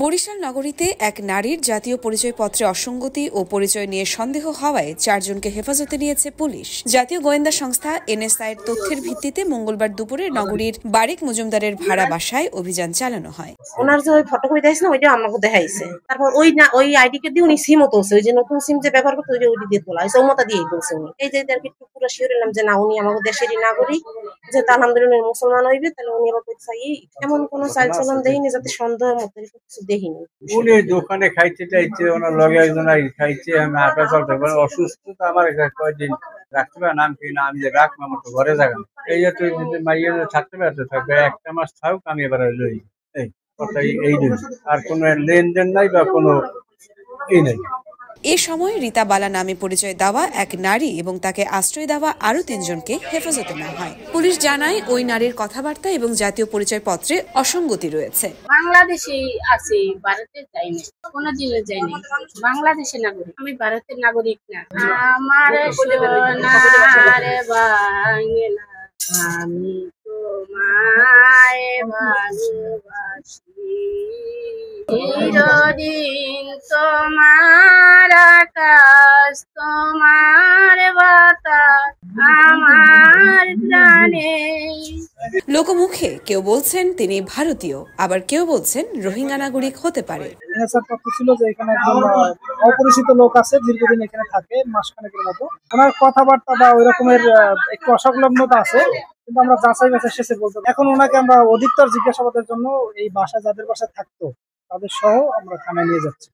বরিশাল নগরীতে এক নারীর জাতীয় পরিচয়পত্রে অসঙ্গতি ও পরিচয় নিয়ে সন্দেহ হওয়ায় ৪ জনকে হেফাজতে নিয়েছে পুলিশ। জাতীয় গোয়েন্দা সংস্থা এনএসআইয়ের তথ্যের ভিত্তিতে মঙ্গলবার দুপুরে নগরীর বারিক মজুমদারের ভাড়া বাসায় অভিযান চালানো হয়। ওনার যে ওই ফটো করে দিয়েছে না, ওইটা আমাকে দেখাইছে। তারপর ওই আইডি কার্ড দিয়ে উনি সিমও তুলছে, ওই যে নতুন সিম যে ব্যবহার করতে ওইটা দিয়ে তোলা হয়েছে, ওমতা দিয়েই তুলছে উনি। এই যে আর কি পুরো শিওর এলাম যে না, উনি আমাদের দেশেরই নাগরিক, যে আলহামদুলিল্লাহ মুসলমান হইবে, তাহলে উনি আবার চাই এমন কোনো চালচলন দেখিনি যাতে সন্দেহের মতো কিছু দেখিনি। উনি দোকানে খাইতে চাইছে, ওনার লগে একজন খাইছে, আমি হাঁটা চলতে পারি, অসুস্থতা আমার কয়েকদিন রাখতে পারে নাম কি না, আমি যে রাখবো আমার তো ঘরে যাবেন, এই যে তুই যদি মাইয়ে থাকতে পারতে থাকবে, একটা মাস থাকুক, আমি এবার লই। এই কথাই এই দিন আর কোনো লেনদেন নাই বা কোনো নেই। এ সময় রীতা বালা নামে পরিচয় দেওয়া এক নারী এবং তাকে আশ্রয় দেওয়া আরো ৩ জনকে হেফাজতে নেওয়া হয়। পুলিশ জানায় ওই নারীর কথাবার্তা এবং জাতীয় পরিচয়পত্রে অসঙ্গতি রয়েছে। বাংলাদেশে আছে, ভারতে যাইনি, কোনোদিনও যাইনি, বাংলাদেশের নাগরিক, আমি ভারতের নাগরিক না। আমার সোনার বাংলা, আমি তোমায় ভালোবাসি, চিরদিন তোমার আকাশ, তোমার বাতাস আমার প্রাণে। লোকমুখে কেউ বলছেন তিনি ভারতীয়, আবার কেউ বলছেন রোহিঙ্গা নাগরিক হতে পারে। ছিল যে এখানে একজন অপরিচিত লোক আছে, দীর্ঘদিন এখানে থাকে, মাসখানেকের মতো। ওনার কথাবার্তা বা ওই রকমের একটু অসংলগ্নতা আছে, কিন্তু আমরা যাচাই বাছাই শেষে বলতে, এখন ওনাকে আমরা অধিকতর জিজ্ঞাসাবাদের জন্য এই বাসা যাদের বাসায় থাকতো তাদের সহ আমরা থানায় নিয়ে যাচ্ছি।